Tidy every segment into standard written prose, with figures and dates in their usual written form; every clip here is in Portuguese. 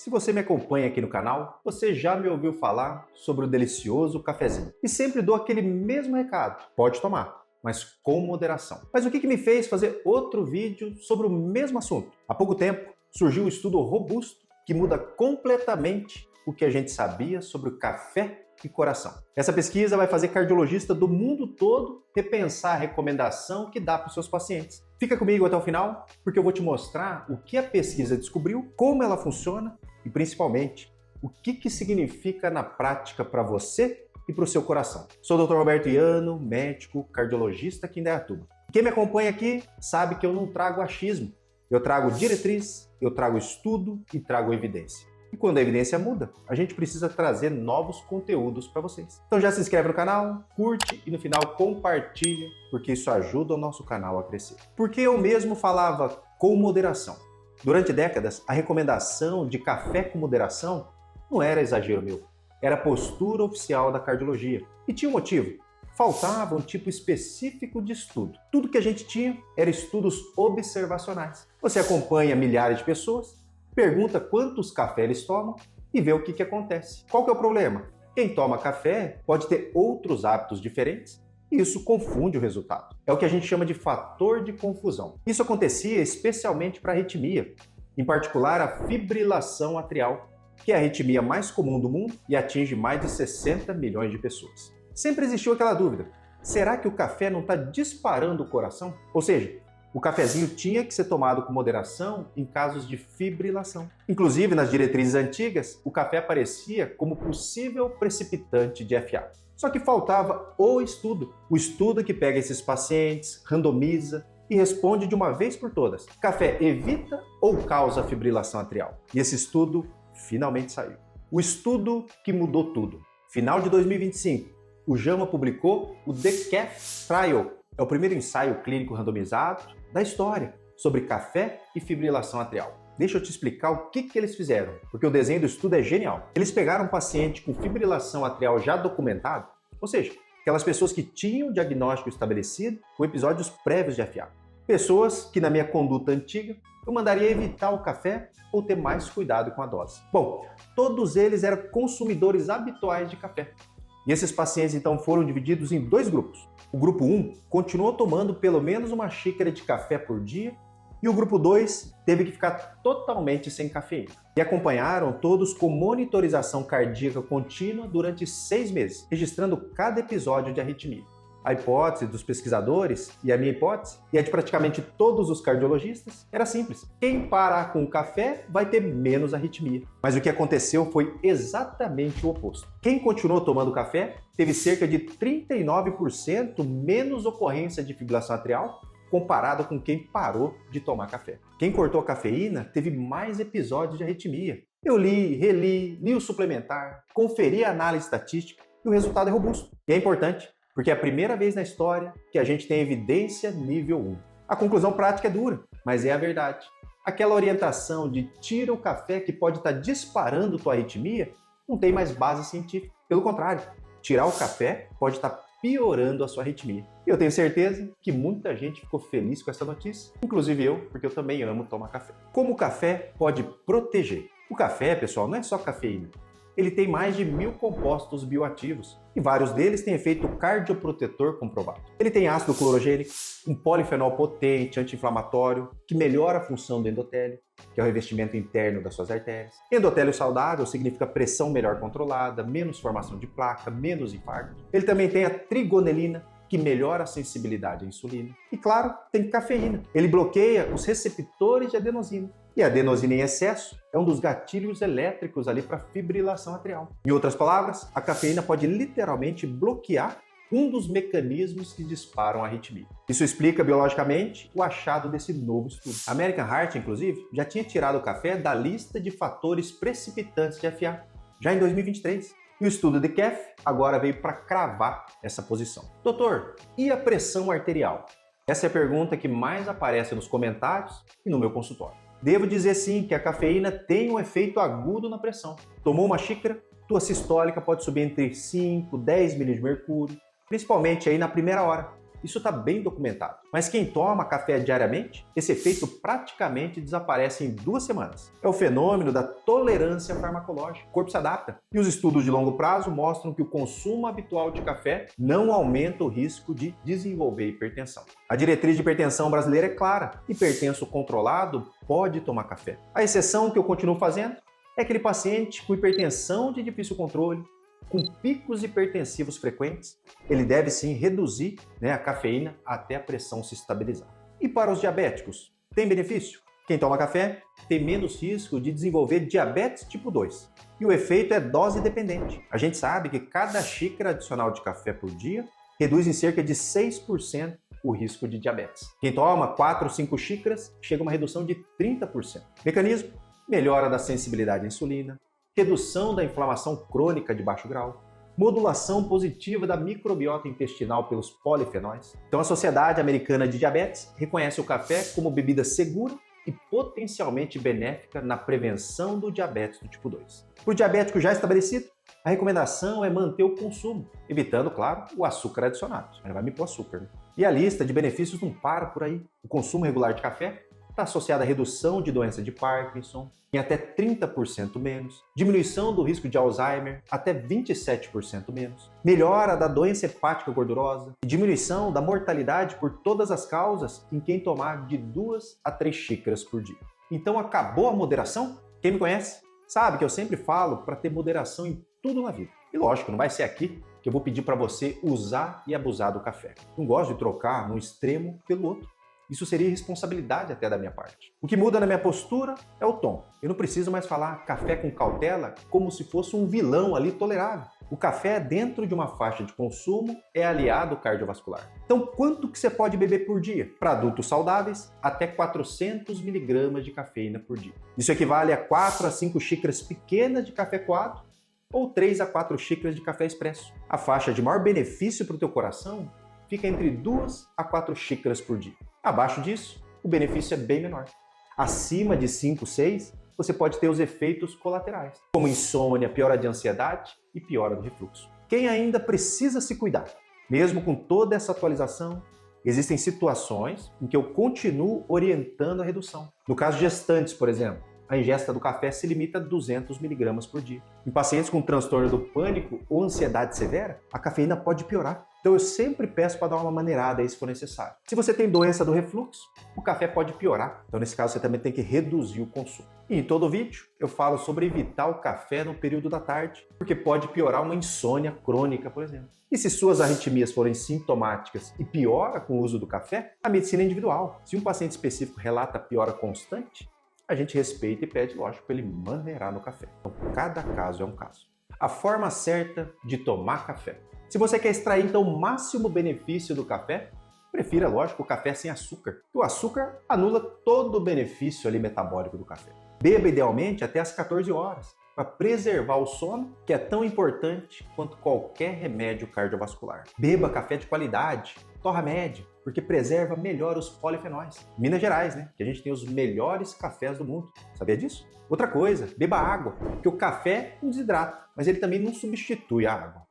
Se você me acompanha aqui no canal, você já me ouviu falar sobre o delicioso cafezinho. E sempre dou aquele mesmo recado: pode tomar, mas com moderação. Mas o que me fez fazer outro vídeo sobre o mesmo assunto? Há pouco tempo surgiu um estudo robusto que muda completamente o que a gente sabia sobre o café e coração. Essa pesquisa vai fazer cardiologista do mundo todo repensar a recomendação que dá para os seus pacientes. Fica comigo até o final, porque eu vou te mostrar o que a pesquisa descobriu, como ela funciona e, principalmente, o que significa na prática para você e para o seu coração. Sou o Dr. Roberto Iano, médico, cardiologista aqui em Indaiatuba. Quem me acompanha aqui sabe que eu não trago achismo. Eu trago diretriz, eu trago estudo e trago evidência. E quando a evidência muda, a gente precisa trazer novos conteúdos para vocês. Então já se inscreve no canal, curte e no final compartilha, porque isso ajuda o nosso canal a crescer. Porque eu mesmo falava com moderação. Durante décadas, a recomendação de café com moderação não era exagero meu, era postura oficial da cardiologia. E tinha um motivo: faltava um tipo específico de estudo. Tudo que a gente tinha era estudos observacionais. Você acompanha milhares de pessoas, pergunta quantos cafés eles tomam e vê o que acontece. Qual que é o problema? Quem toma café pode ter outros hábitos diferentes e isso confunde o resultado. É o que a gente chama de fator de confusão. Isso acontecia especialmente para arritmia, em particular a fibrilação atrial, que é a arritmia mais comum do mundo e atinge mais de 60 milhões de pessoas. Sempre existiu aquela dúvida: será que o café não está disparando o coração? Ou seja, o cafezinho tinha que ser tomado com moderação em casos de fibrilação. Inclusive, nas diretrizes antigas, o café aparecia como possível precipitante de FA. Só que faltava o estudo que pega esses pacientes, randomiza e responde de uma vez por todas: café evita ou causa fibrilação atrial? E esse estudo finalmente saiu. O estudo que mudou tudo. Final de 2025, o JAMA publicou o DECAF Trial. É o primeiro ensaio clínico randomizado da história sobre café e fibrilação atrial. Deixa eu te explicar o que eles fizeram, porque o desenho do estudo é genial. Eles pegaram um paciente com fibrilação atrial já documentado, ou seja, aquelas pessoas que tinham o diagnóstico estabelecido com episódios prévios de FA. Pessoas que, na minha conduta antiga, eu mandaria evitar o café ou ter mais cuidado com a dose. Bom, todos eles eram consumidores habituais de café. E esses pacientes então foram divididos em dois grupos. O grupo 1 continuou tomando pelo menos uma xícara de café por dia e o grupo 2 teve que ficar totalmente sem cafeína. E acompanharam todos com monitorização cardíaca contínua durante 6 meses, registrando cada episódio de arritmia. A hipótese dos pesquisadores, e a minha hipótese, e a de praticamente todos os cardiologistas, era simples: quem parar com o café vai ter menos arritmia. Mas o que aconteceu foi exatamente o oposto. Quem continuou tomando café teve cerca de 39% menos ocorrência de fibrilação atrial comparado com quem parou de tomar café. Quem cortou a cafeína teve mais episódios de arritmia. Eu li o suplementar, conferi a análise estatística e o resultado é robusto. E é importante, porque é a primeira vez na história que a gente tem evidência nível 1. A conclusão prática é dura, mas é a verdade. Aquela orientação de tira o café que pode estar disparando tua arritmia não tem mais base científica. Pelo contrário, tirar o café pode estar piorando a sua arritmia. E eu tenho certeza que muita gente ficou feliz com essa notícia, inclusive eu, porque eu também amo tomar café. Como o café pode proteger? O café, pessoal, não é só cafeína. Ele tem mais de 1000 compostos bioativos e vários deles têm efeito cardioprotetor comprovado. Ele tem ácido clorogênico, um polifenol potente, anti-inflamatório, que melhora a função do endotélio, que é o revestimento interno das suas artérias. Endotélio saudável significa pressão melhor controlada, menos formação de placa, menos infarto. Ele também tem a trigonelina, que melhora a sensibilidade à insulina. E claro, tem cafeína. Ele bloqueia os receptores de adenosina. E a adenosina em excesso é um dos gatilhos elétricos ali para fibrilação atrial. Em outras palavras, a cafeína pode literalmente bloquear um dos mecanismos que disparam a arritmia. Isso explica biologicamente o achado desse novo estudo. A American Heart, inclusive, já tinha tirado o café da lista de fatores precipitantes de FA, já em 2023. E o estudo de DECAF agora veio para cravar essa posição. Doutor, e a pressão arterial? Essa é a pergunta que mais aparece nos comentários e no meu consultório. Devo dizer sim que a cafeína tem um efeito agudo na pressão. Tomou uma xícara, tua sistólica pode subir entre 5 e 10 milímetros de mercúrio, principalmente aí na primeira hora. Isso está bem documentado. Mas quem toma café diariamente, esse efeito praticamente desaparece em 2 semanas. É o fenômeno da tolerância farmacológica. O corpo se adapta. E os estudos de longo prazo mostram que o consumo habitual de café não aumenta o risco de desenvolver hipertensão. A diretriz de hipertensão brasileira é clara. Hipertenso controlado pode tomar café. A exceção que eu continuo fazendo é aquele paciente com hipertensão de difícil controle, com picos hipertensivos frequentes, ele deve sim reduzir a cafeína até a pressão se estabilizar. E para os diabéticos, tem benefício? Quem toma café tem menos risco de desenvolver diabetes tipo 2. E o efeito é dose dependente. A gente sabe que cada xícara adicional de café por dia reduz em cerca de 6% o risco de diabetes. Quem toma 4 ou 5 xícaras chega a uma redução de 30%. Mecanismo: melhora da sensibilidade à insulina, redução da inflamação crônica de baixo grau, modulação positiva da microbiota intestinal pelos polifenóis. Então a Sociedade Americana de Diabetes reconhece o café como bebida segura e potencialmente benéfica na prevenção do diabetes do tipo 2. Para o diabético já estabelecido, a recomendação é manter o consumo, evitando, claro, o açúcar adicionado. Não vai me pôr açúcar, né? E a lista de benefícios não para por aí. O consumo regular de café está associado à redução de doença de Parkinson em até 30% menos, diminuição do risco de Alzheimer até 27% menos, melhora da doença hepática gordurosa e diminuição da mortalidade por todas as causas em quem tomar de 2 a 3 xícaras por dia. Então acabou a moderação? Quem me conhece sabe que eu sempre falo para ter moderação em tudo na vida. E lógico, não vai ser aqui que eu vou pedir para você usar e abusar do café. Não gosto de trocar um extremo pelo outro. Isso seria irresponsabilidade até da minha parte. O que muda na minha postura é o tom. Eu não preciso mais falar café com cautela como se fosse um vilão ali tolerável. O café dentro de uma faixa de consumo é aliado cardiovascular. Então, quanto que você pode beber por dia? Para adultos saudáveis, até 400 mg de cafeína por dia. Isso equivale a 4 a 5 xícaras pequenas de café coado ou 3 a 4 xícaras de café expresso. A faixa de maior benefício para o teu coração fica entre 2 a 4 xícaras por dia. Abaixo disso, o benefício é bem menor. Acima de 5, 6, você pode ter os efeitos colaterais, como insônia, piora de ansiedade e piora do refluxo. Quem ainda precisa se cuidar, mesmo com toda essa atualização, existem situações em que eu continuo orientando a redução. No caso de gestantes, por exemplo, a ingesta do café se limita a 200 mg por dia. Em pacientes com transtorno do pânico ou ansiedade severa, a cafeína pode piorar. Então eu sempre peço para dar uma maneirada aí se for necessário. Se você tem doença do refluxo, o café pode piorar. Então nesse caso você também tem que reduzir o consumo. E em todo vídeo eu falo sobre evitar o café no período da tarde, porque pode piorar uma insônia crônica, por exemplo. E se suas arritmias forem sintomáticas e piora com o uso do café, a medicina é individual. Se um paciente específico relata piora constante, a gente respeita e pede, lógico, para ele maneirar no café. Então cada caso é um caso. A forma certa de tomar café. Se você quer extrair, então, o máximo benefício do café, prefira, lógico, o café sem açúcar. O açúcar anula todo o benefício ali metabólico do café. Beba, idealmente, até às 14 horas, para preservar o sono, que é tão importante quanto qualquer remédio cardiovascular. Beba café de qualidade, torra média, porque preserva melhor os polifenóis. Minas Gerais, né? Que a gente tem os melhores cafés do mundo. Sabia disso? Outra coisa, beba água, porque o café não desidrata, mas ele também não substitui a água.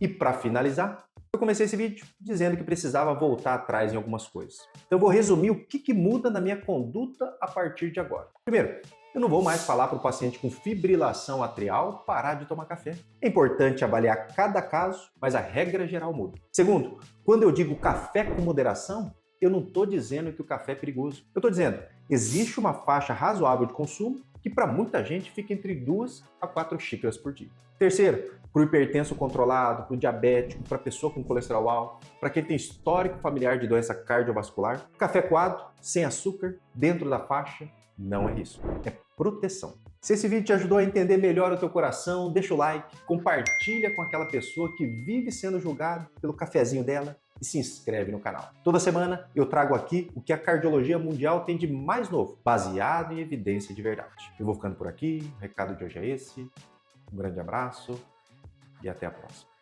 E para finalizar, eu comecei esse vídeo dizendo que precisava voltar atrás em algumas coisas. Então eu vou resumir o que muda na minha conduta a partir de agora. Primeiro, eu não vou mais falar para o paciente com fibrilação atrial parar de tomar café. É importante avaliar cada caso, mas a regra geral muda. Segundo, quando eu digo café com moderação, eu não estou dizendo que o café é perigoso. Eu estou dizendo, existe uma faixa razoável de consumo que para muita gente fica entre 2 a 4 xícaras por dia. Terceiro, para o hipertenso controlado, para o diabético, para a pessoa com colesterol alto, para quem tem histórico familiar de doença cardiovascular, café coado, sem açúcar, dentro da faixa, não é risco, é proteção. Se esse vídeo te ajudou a entender melhor o teu coração, deixa o like, compartilha com aquela pessoa que vive sendo julgada pelo cafezinho dela e se inscreve no canal. Toda semana eu trago aqui o que a cardiologia mundial tem de mais novo, baseado em evidência de verdade. Eu vou ficando por aqui, o recado de hoje é esse, um grande abraço e até a próxima.